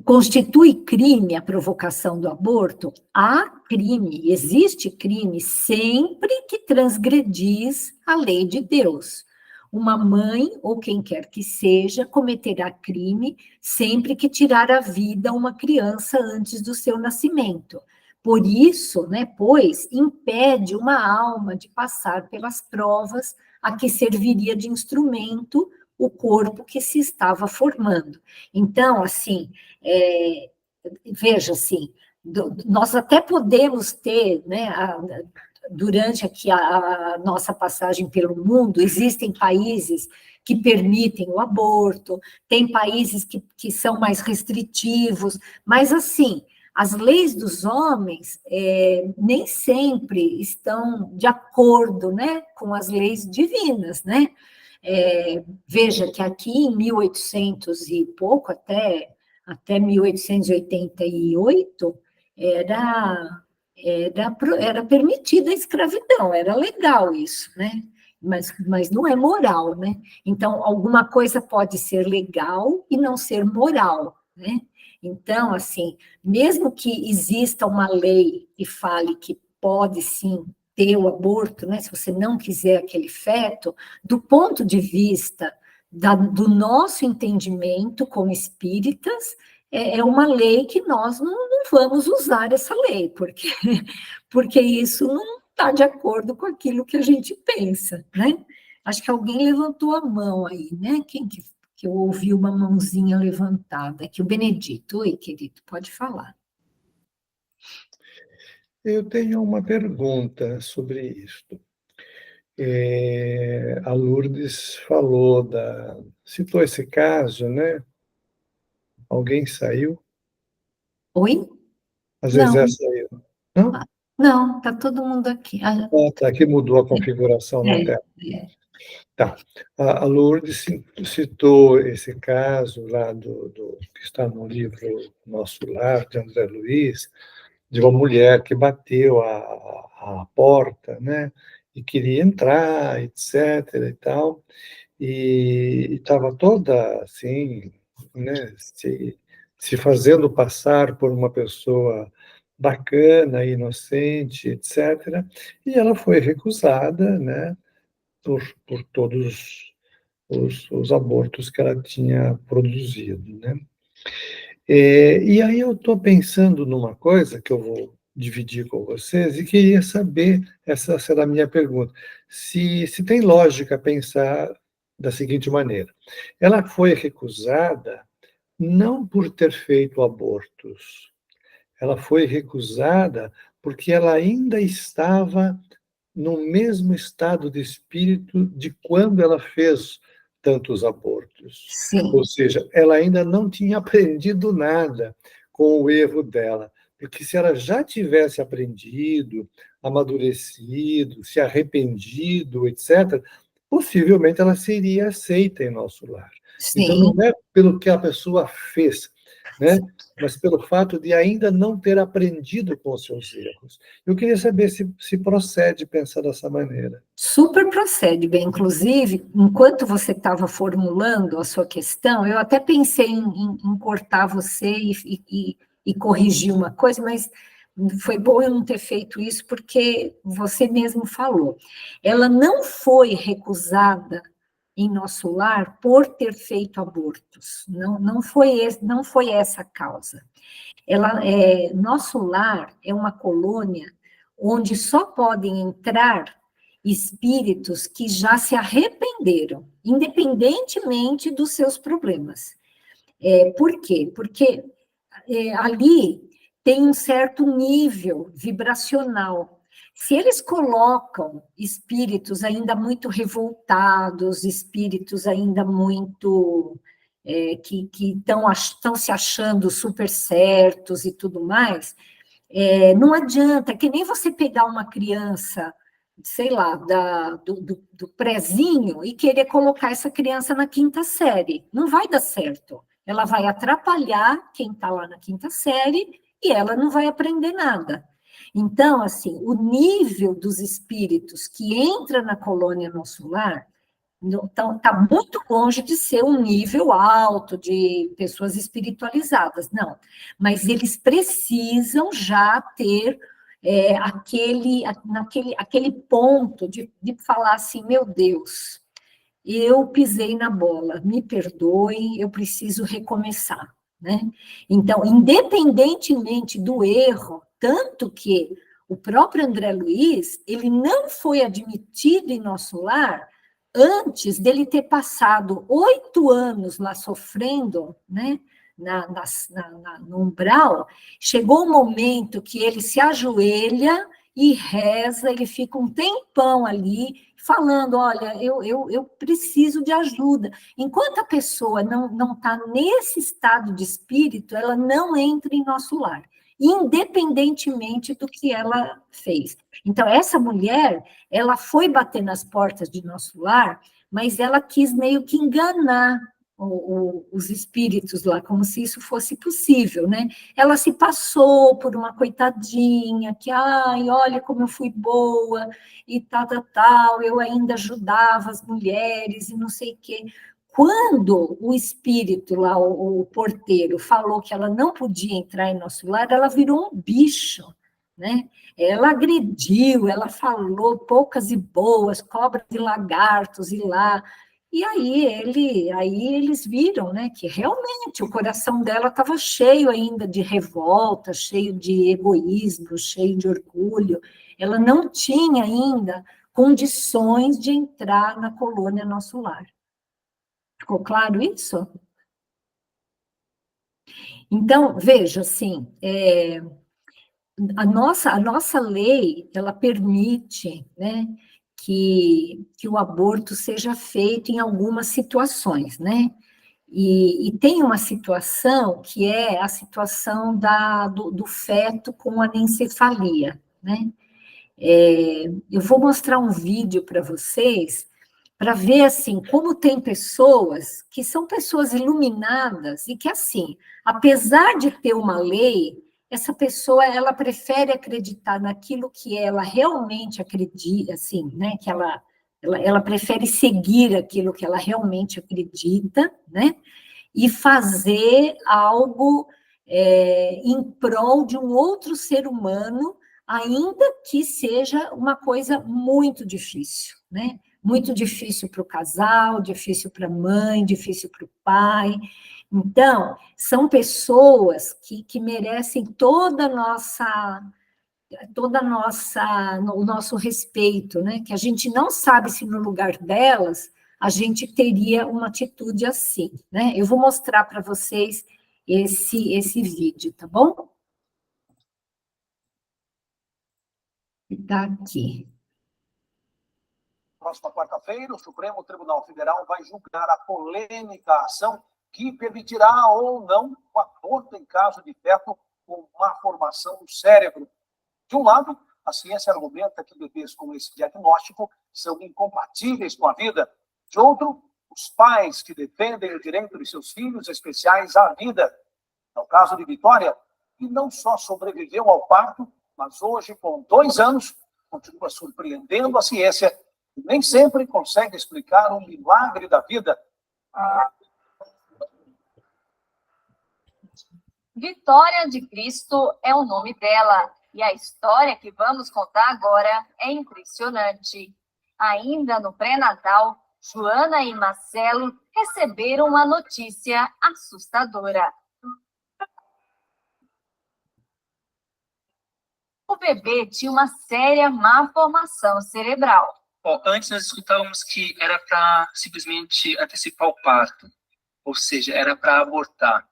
Constitui crime a provocação do aborto? Há crime, existe crime sempre que transgredis a lei de Deus. Uma mãe, ou quem quer que seja, cometerá crime sempre que tirar a vida a uma criança antes do seu nascimento. Por isso, né, pois, impede uma alma de passar pelas provas a que serviria de instrumento o corpo que se estava formando. Então, assim, veja assim, nós até podemos ter, né, durante aqui a nossa passagem pelo mundo, existem países que permitem o aborto, tem países que são mais restritivos, mas, assim, as leis dos homens nem sempre estão de acordo, né, com as leis divinas, né? Veja que aqui em 1800 e pouco, até 1888, era permitida a escravidão, era legal isso, né? Mas não é moral, né? Então, alguma coisa pode ser legal e não ser moral, né? Então, assim, mesmo que exista uma lei que fale que pode, sim, ter o aborto, né, se você não quiser aquele feto, do ponto de vista do nosso entendimento como espíritas, é uma lei que nós não vamos usar essa lei, porque isso não está de acordo com aquilo que a gente pensa, né? Acho que alguém levantou a mão aí, né? Quem que eu ouvi uma mãozinha levantada? Aqui o Benedito. Oi, querido, pode falar. Eu tenho uma pergunta sobre isto. A Lourdes citou esse caso, né? Alguém saiu? Oi? A Zezé saiu. Não? Não, está todo mundo aqui. Tá, aqui mudou a configuração na tela. Tá. A Lourdes citou esse caso lá que está no livro Nosso Lar, de André Luiz, de uma mulher que bateu a porta, né, e queria entrar, etc. e tal, e estava toda assim, né, se fazendo passar por uma pessoa bacana, inocente, etc. E ela foi recusada, né, por todos os abortos que ela tinha produzido, né? E aí eu estou pensando numa coisa que eu vou dividir com vocês e queria saber, essa será a minha pergunta, se tem lógica pensar da seguinte maneira. Ela foi recusada não por ter feito abortos, ela foi recusada porque ela ainda estava no mesmo estado de espírito de quando ela fez tantos abortos. Sim. Ou seja, ela ainda não tinha aprendido nada com o erro dela. Porque se ela já tivesse aprendido, amadurecido, se arrependido, etc., possivelmente ela seria aceita em nosso lar. Sim. Então, não é pelo que a pessoa fez, né? Mas pelo fato de ainda não ter aprendido com os seus erros. Eu queria saber se procede pensar dessa maneira. Super procede, bem. Inclusive, enquanto você estava formulando a sua questão, eu até pensei em cortar você e corrigir uma coisa, mas foi bom eu não ter feito isso, porque você mesmo falou. Ela não foi recusada em nosso lar por ter feito abortos. Não foi essa a causa. Nosso lar é uma colônia onde só podem entrar espíritos que já se arrependeram, independentemente dos seus problemas. Por quê? Porque ali tem um certo nível vibracional. Se eles colocam espíritos ainda muito revoltados, espíritos ainda muito que estão se achando super certos e tudo mais, não adianta, é que nem você pegar uma criança, sei lá, do prézinho e querer colocar essa criança na 5ª série. Não vai dar certo. Ela vai atrapalhar quem está lá na 5ª série e ela não vai aprender nada. Então, assim, o nível dos espíritos que entra na colônia Nosso Lar está muito longe de ser um nível alto de pessoas espiritualizadas, não. Mas eles precisam já ter aquele ponto de falar assim, meu Deus, eu pisei na bola, me perdoe, eu preciso recomeçar, né? Então, independentemente do erro, tanto que o próprio André Luiz, ele não foi admitido em nosso lar antes dele ter passado 8 anos lá sofrendo, né, no umbral, chegou um momento que ele se ajoelha e reza, ele fica um tempão ali, falando, olha, eu preciso de ajuda. Enquanto a pessoa não está nesse estado de espírito, ela não entra em nosso lar, independentemente do que ela fez. Então, essa mulher, ela foi bater nas portas de nosso lar, mas ela quis meio que enganar os espíritos lá, como se isso fosse possível, né? Ela se passou por uma coitadinha, que, ai, olha como eu fui boa, e tal, eu ainda ajudava as mulheres, e não sei o quê. Quando o espírito lá, o porteiro, falou que ela não podia entrar em nosso lar, ela virou um bicho, né? Ela agrediu, ela falou poucas e boas, cobras e lagartos, e lá... E aí eles viram, né, que realmente o coração dela estava cheio ainda de revolta, cheio de egoísmo, cheio de orgulho. Ela não tinha ainda condições de entrar na colônia Nosso Lar. Ficou claro isso? Então, veja, assim, a nossa lei, ela permite, né, que o aborto seja feito em algumas situações, né? E tem uma situação que é a situação do feto com anencefalia, né? Eu vou mostrar um vídeo para vocês, para ver, assim, como tem pessoas que são pessoas iluminadas e que, assim, apesar de ter uma lei, essa pessoa, ela prefere acreditar naquilo que ela realmente acredita, assim, né? Que ela prefere seguir aquilo que ela realmente acredita, né? E fazer algo em prol de um outro ser humano, ainda que seja uma coisa muito difícil, né? Muito difícil para o casal, difícil para a mãe, difícil para o pai. Então, são pessoas que merecem o nosso respeito, né? Que a gente não sabe se no lugar delas a gente teria uma atitude assim, né? Eu vou mostrar para vocês esse vídeo, tá bom? Está aqui. Próxima quarta-feira, o Supremo Tribunal Federal vai julgar a polêmica ação que permitirá ou não o aborto em caso de feto com má formação do cérebro. De um lado, a ciência argumenta que bebês com esse diagnóstico são incompatíveis com a vida. De outro, os pais que defendem o direito de seus filhos especiais à vida. É o caso de Vitória, que não só sobreviveu ao parto, mas hoje, com 2 anos, continua surpreendendo a ciência e nem sempre consegue explicar o milagre da vida. Vitória de Cristo é o nome dela, e a história que vamos contar agora é impressionante. Ainda no pré-natal, Joana e Marcelo receberam uma notícia assustadora. O bebê tinha uma séria má formação cerebral. Bom, antes nós escutávamos que era para simplesmente antecipar o parto, ou seja, era para abortar,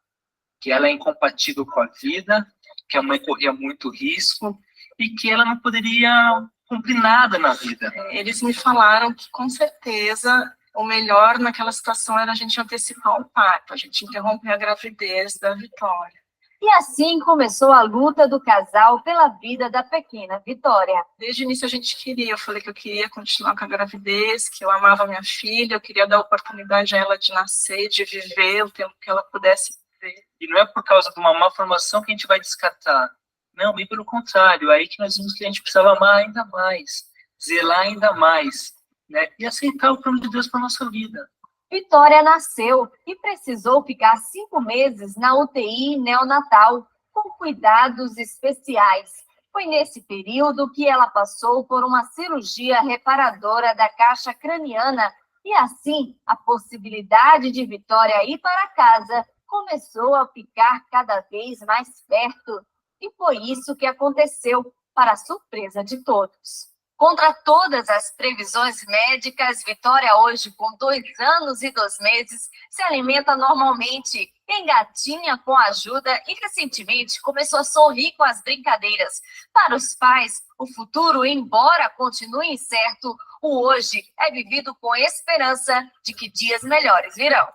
que ela é incompatível com a vida, que a mãe corria muito risco e que ela não poderia cumprir nada na vida. Eles me falaram que, com certeza, o melhor naquela situação era a gente antecipar o parto, a gente interromper a gravidez da Vitória. E assim começou a luta do casal pela vida da pequena Vitória. Desde o início a gente queria, eu falei que eu queria continuar com a gravidez, que eu amava minha filha, eu queria dar oportunidade a ela de nascer, de viver o tempo que ela pudesse viver. E não é por causa de uma má formação que a gente vai descartar. Não, bem pelo contrário, aí que nós vimos que a gente precisava amar ainda mais, zelar ainda mais, né? E aceitar o plano de Deus para a nossa vida. Vitória nasceu e precisou ficar 5 meses na UTI neonatal, com cuidados especiais. Foi nesse período que ela passou por uma cirurgia reparadora da caixa craniana e assim a possibilidade de Vitória ir para casa começou a ficar cada vez mais perto. E foi isso que aconteceu, para a surpresa de todos. Contra todas as previsões médicas, Vitória hoje, com 2 anos e 2 meses, se alimenta normalmente, engatinha com ajuda e recentemente começou a sorrir com as brincadeiras. Para os pais, o futuro, embora continue incerto, o hoje é vivido com esperança de que dias melhores virão.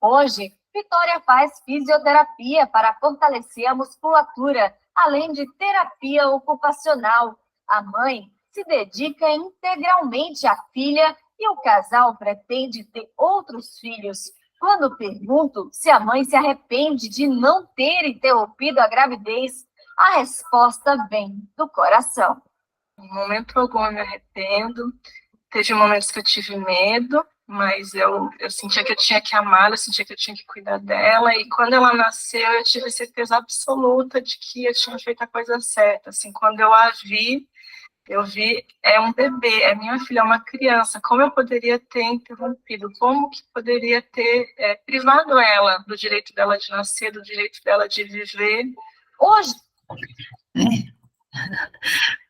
Hoje, Vitória faz fisioterapia para fortalecer a musculatura, além de terapia ocupacional. A mãe se dedica integralmente à filha e o casal pretende ter outros filhos. Quando pergunto se a mãe se arrepende de não ter interrompido a gravidez, a resposta vem do coração. Em momento algum eu me arrependo. Teve momentos que eu tive medo, mas eu sentia que eu tinha que amá-la, eu sentia que eu tinha que cuidar dela, e quando ela nasceu eu tive certeza absoluta de que eu tinha feito a coisa certa. Assim, quando eu a vi, é um bebê, é minha filha, é uma criança. Como eu poderia ter interrompido? Como que poderia ter privado ela do direito dela de nascer, do direito dela de viver? Hoje...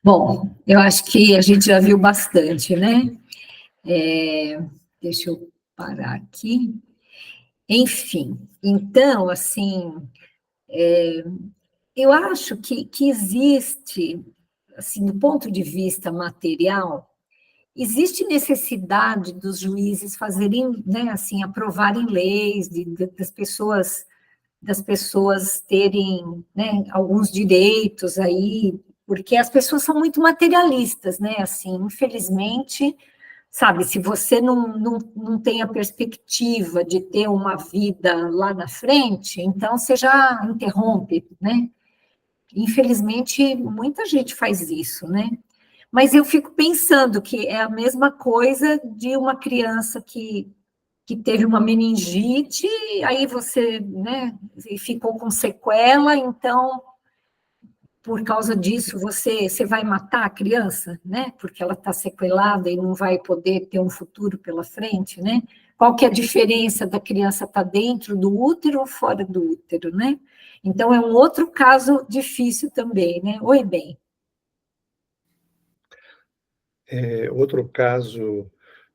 Bom, eu acho que a gente já viu bastante, né? Deixa eu parar aqui. Enfim, então, assim, eu acho que existe, assim, do ponto de vista material, existe necessidade dos juízes fazerem, né, assim, aprovarem leis, das pessoas terem, né, alguns direitos aí, porque as pessoas são muito materialistas, né, assim, infelizmente, sabe, se você não tem a perspectiva de ter uma vida lá na frente, então você já interrompe, né? Infelizmente, muita gente faz isso, né? Mas eu fico pensando que é a mesma coisa de uma criança que teve uma meningite, aí você, né, ficou com sequela, então, por causa disso, você vai matar a criança, né, porque ela está sequelada e não vai poder ter um futuro pela frente, né? Qual que é a diferença da criança estar dentro do útero ou fora do útero, né? Então, é um outro caso difícil também, né? Oi, bem. Outro caso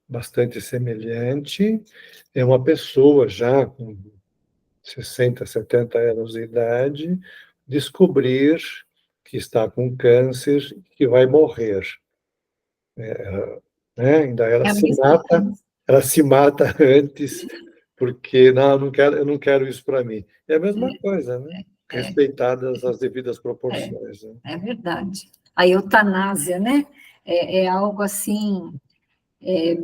bastante semelhante é uma pessoa já com 60, 70 anos de idade descobrir que está com câncer e que vai morrer. Ainda ela se mata antes, porque não quero, eu não quero isso para mim. É a mesma coisa, né? Respeitadas as devidas proporções. Né? É verdade. A eutanásia, né? É algo assim,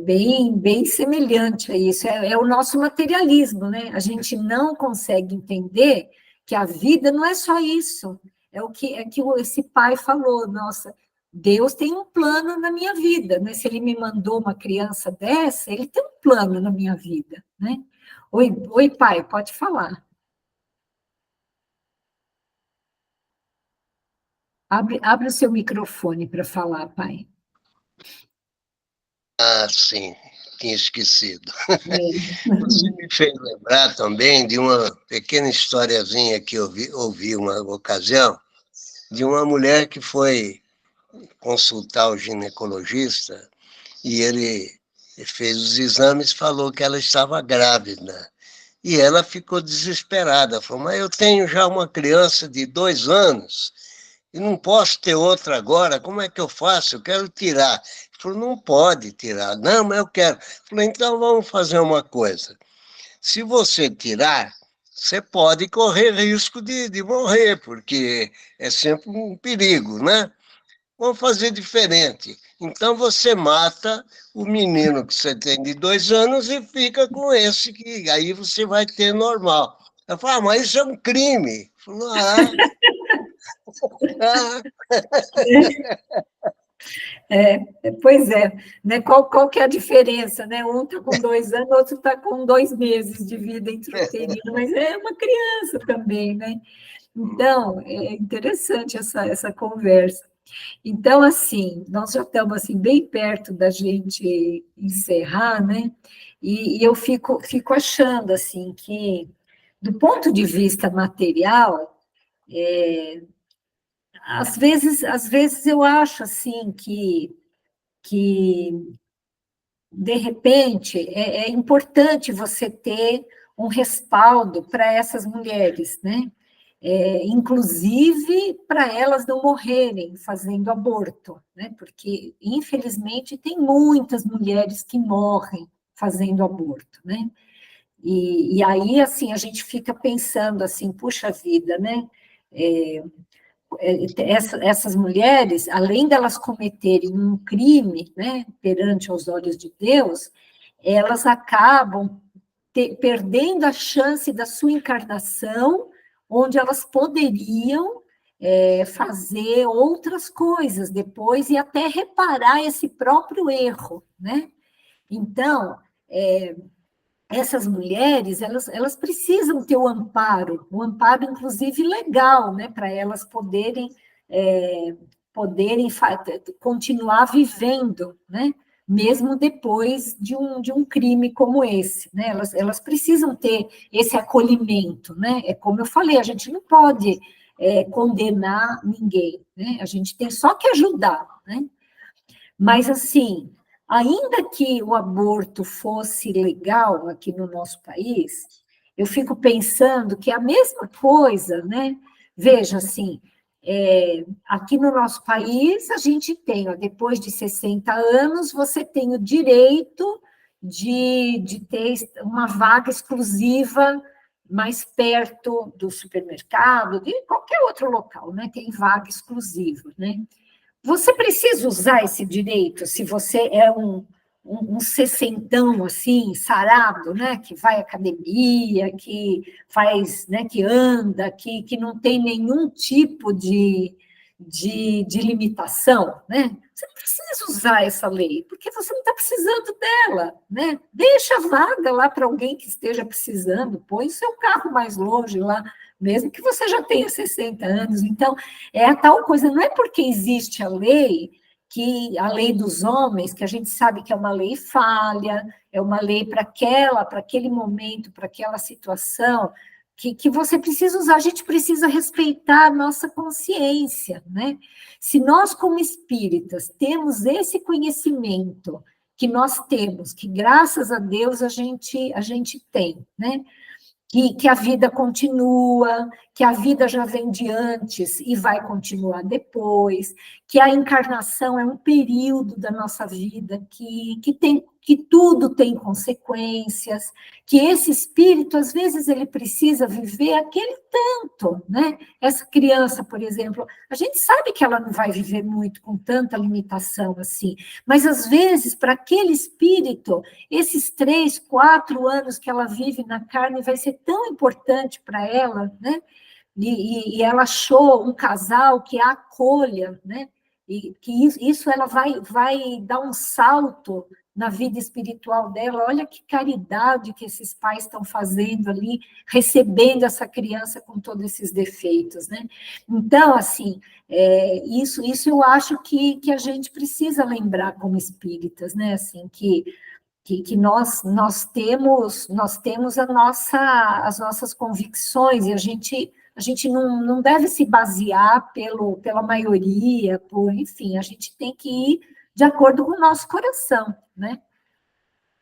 bem semelhante a isso. É o nosso materialismo, né? A gente não consegue entender que a vida não é só isso. É o que esse pai falou, nossa, Deus tem um plano na minha vida, né? Se ele me mandou uma criança dessa, ele tem um plano na minha vida, né? Oi, pai, pode falar. Abre o seu microfone para falar, pai. Ah, sim, tinha esquecido. Você me fez lembrar também de uma pequena historiazinha que eu ouvi uma ocasião, de uma mulher que foi consultar o ginecologista e ele fez os exames e falou que ela estava grávida. E ela ficou desesperada, falou, mas eu tenho já uma criança de 2 anos e não posso ter outra agora, como é que eu faço? Eu quero tirar. Ele falou, não pode tirar. Não, mas eu quero. Eu falei, então vamos fazer uma coisa. Se você tirar, você pode correr risco de morrer, porque é sempre um perigo, né? Vamos fazer diferente. Então você mata o menino que você tem de 2 anos e fica com esse, que aí você vai ter normal. Eu falo, mas isso é um crime. Eu falo, Pois é, né? Qual que é a diferença, né? Um está com 2 anos, outro está com 2 meses de vida intrauterina, mas é uma criança também, né? Então, é interessante essa conversa. Então, assim, nós já estamos assim, bem perto da gente encerrar, né? E eu fico achando assim que, do ponto de vista material, às vezes eu acho assim que de repente, é importante você ter um respaldo para essas mulheres, né? Inclusive para elas não morrerem fazendo aborto, né? Porque, infelizmente, tem muitas mulheres que morrem fazendo aborto, né? E aí, assim, a gente fica pensando assim, puxa vida, né? Essas mulheres, além delas cometerem um crime, né, perante os olhos de Deus, elas acabam perdendo a chance da sua encarnação, onde elas poderiam fazer outras coisas depois e até reparar esse próprio erro, né? Então, essas mulheres, elas precisam ter um amparo inclusive legal, né, para elas poderem continuar vivendo, né, mesmo depois de um crime como esse, né, elas precisam ter esse acolhimento, né, como eu falei, a gente não pode condenar ninguém, né, a gente tem só que ajudar, né, mas assim, ainda que o aborto fosse legal aqui no nosso país, eu fico pensando que é a mesma coisa, né? Veja, assim, aqui no nosso país, a gente tem, ó, depois de 60 anos, você tem o direito de ter uma vaga exclusiva mais perto do supermercado, de qualquer outro local, né? Tem vaga exclusiva, né? Você precisa usar esse direito se você é um sessentão, assim, sarado, né, que vai à academia, que faz, né, que anda, que não tem nenhum tipo de limitação, né? Você não precisa usar essa lei, porque você não está precisando dela, né? Deixa a vaga lá para alguém que esteja precisando, põe o seu carro mais longe lá, mesmo que você já tenha 60 anos. Então, é a tal coisa, não é porque existe a lei, que a lei dos homens, que a gente sabe que é uma lei falha, é uma lei para aquele momento, para aquela situação, que você precisa usar, a gente precisa respeitar a nossa consciência, né? Se nós, como espíritas, temos esse conhecimento que nós temos, que graças a Deus a gente tem, né? Que a vida continua, que a vida já vem de antes e vai continuar depois, que a encarnação é um período da nossa vida que tudo tem consequências, que esse espírito, às vezes, ele precisa viver aquele tanto, né? Essa criança, por exemplo, a gente sabe que ela não vai viver muito com tanta limitação assim, mas, às vezes, para aquele espírito, esses 3, 4 anos que ela vive na carne vai ser tão importante para ela, né? E ela achou um casal que a acolha, né? E que isso ela vai dar um salto na vida espiritual dela. Olha que caridade que esses pais estão fazendo ali, recebendo essa criança com todos esses defeitos, né? Então, assim, isso eu acho que a gente precisa lembrar como espíritas, né? Assim, que nós temos as nossas convicções, e a gente não deve se basear pela maioria, enfim, a gente tem que ir de acordo com o nosso coração, né?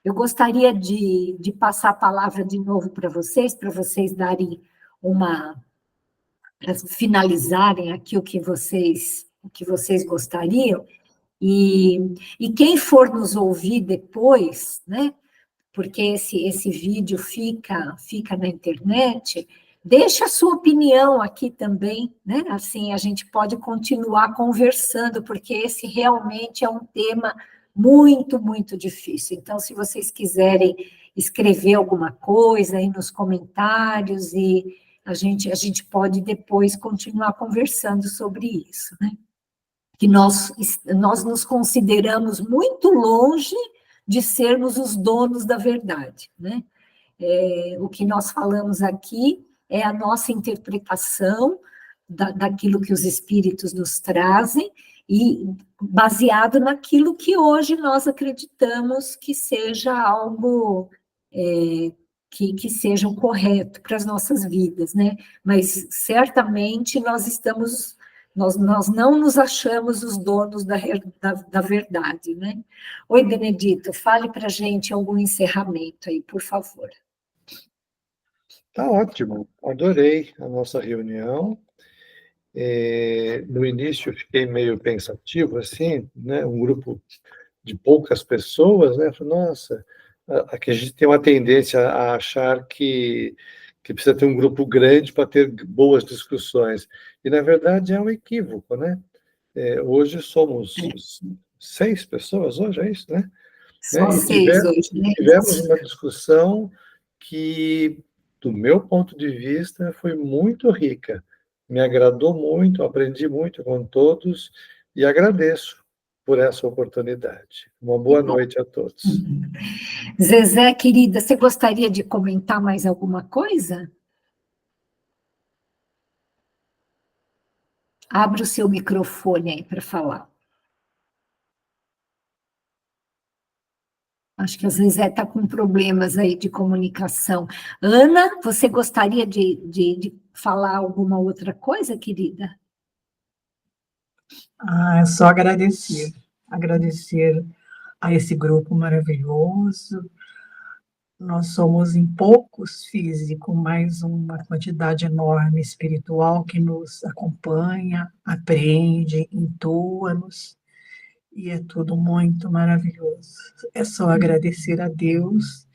Eu gostaria de passar a palavra de novo para vocês darem para finalizarem aqui o que vocês gostariam, e quem for nos ouvir depois, né, porque esse vídeo fica na internet, deixa a sua opinião aqui também, né? Assim, a gente pode continuar conversando, porque esse realmente é um tema muito, muito difícil. Então, se vocês quiserem escrever alguma coisa aí nos comentários, e a gente pode depois continuar conversando sobre isso, né? Que nós nos consideramos muito longe de sermos os donos da verdade, né? O que nós falamos aqui é a nossa interpretação daquilo que os espíritos nos trazem, e baseado naquilo que hoje nós acreditamos que seja algo que seja o correto para as nossas vidas, né? Mas certamente nós estamos Nós não nos achamos os donos da verdade, né? Oi, Benedito, fale para a gente algum encerramento aí, por favor. Tá ótimo, adorei a nossa reunião. No início eu fiquei meio pensativo, assim, né? Um grupo de poucas pessoas, né? Falei, nossa, aqui a gente tem uma tendência a achar que precisa ter um grupo grande para ter boas discussões. E, na verdade, é um equívoco, né? Hoje somos 6 pessoas, hoje é isso, né? Só E 6 hoje, né? tivemos uma discussão que, do meu ponto de vista, foi muito rica. Me agradou muito, aprendi muito com todos e agradeço por essa oportunidade. Uma boa noite a todos. Zezé, querida, você gostaria de comentar mais alguma coisa? Abra o seu microfone aí para falar. Acho que a Zezé está com problemas aí de comunicação. Ana, você gostaria de falar alguma outra coisa, querida? É só agradecer a esse grupo maravilhoso. Nós somos em poucos físicos, mas uma quantidade enorme espiritual que nos acompanha, aprende, intua-nos, e é tudo muito maravilhoso. É só agradecer a Deus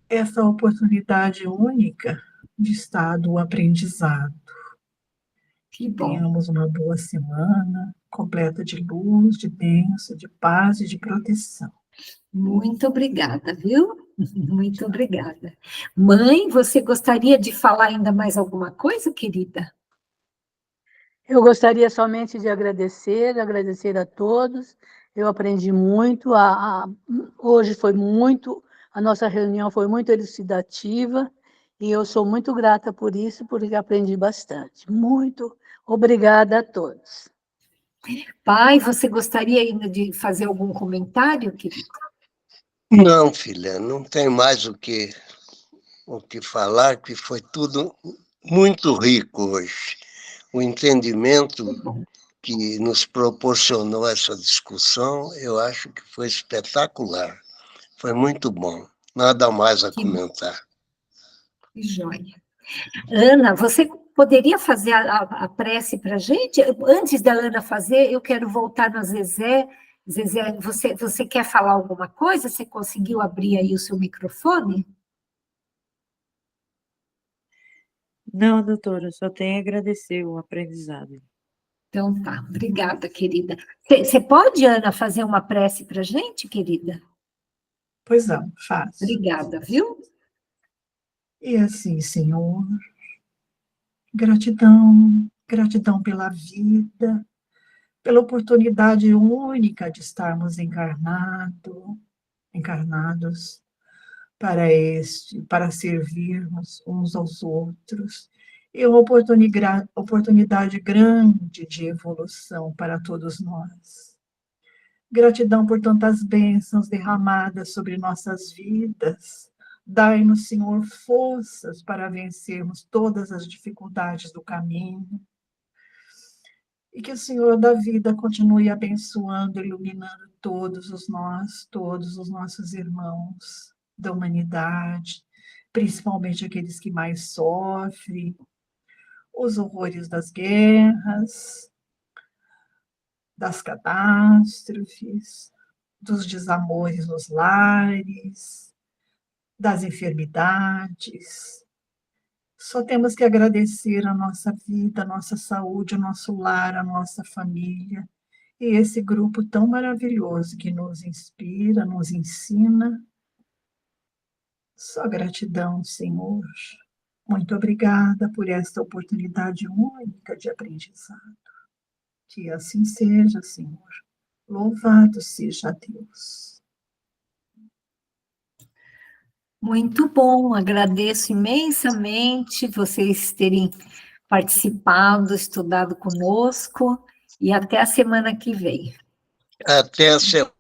essa oportunidade única de estar do aprendizado. Que bom. Tenhamos uma boa semana, completa de luz, de bênção, de paz e de proteção. Muito obrigada, viu? Muito obrigada. Mãe, você gostaria de falar ainda mais alguma coisa, querida? Eu gostaria somente de agradecer a todos. Eu aprendi muito. Hoje a nossa reunião foi muito elucidativa e eu sou muito grata por isso, porque aprendi bastante. Muito obrigada a todos. Pai, você gostaria ainda de fazer algum comentário, querido? Não, filha, não tem mais o que falar, que foi tudo muito rico hoje. O entendimento que nos proporcionou essa discussão, eu acho que foi espetacular. Foi muito bom. Nada mais a comentar. Que joia. Ana, você poderia fazer a prece para a gente? Antes da Ana fazer, eu quero voltar na Zezé. Zezé, você quer falar alguma coisa? Você conseguiu abrir aí o seu microfone? Não, doutora, só tenho a agradecer o aprendizado. Então tá, obrigada, querida. Você pode, Ana, fazer uma prece para a gente, querida? Pois não, faço. Obrigada, viu? E assim, Senhor, gratidão pela vida, pela oportunidade única de estarmos encarnados para servirmos uns aos outros, e uma oportunidade grande de evolução para todos nós. Gratidão por tantas bênçãos derramadas sobre nossas vidas. Dai-nos, Senhor, forças para vencermos todas as dificuldades do caminho. E que o Senhor da vida continue abençoando, iluminando todos os nossos irmãos da humanidade, principalmente aqueles que mais sofrem, os horrores das guerras, das catástrofes, dos desamores nos lares, das enfermidades. Só temos que agradecer a nossa vida, a nossa saúde, o nosso lar, a nossa família, e esse grupo tão maravilhoso que nos inspira, nos ensina. Só gratidão, Senhor. Muito obrigada por esta oportunidade única de aprendizado. Que assim seja, Senhor. Louvado seja Deus. Muito bom, agradeço imensamente vocês terem participado, estudado conosco, e até a semana que vem. Até a semana.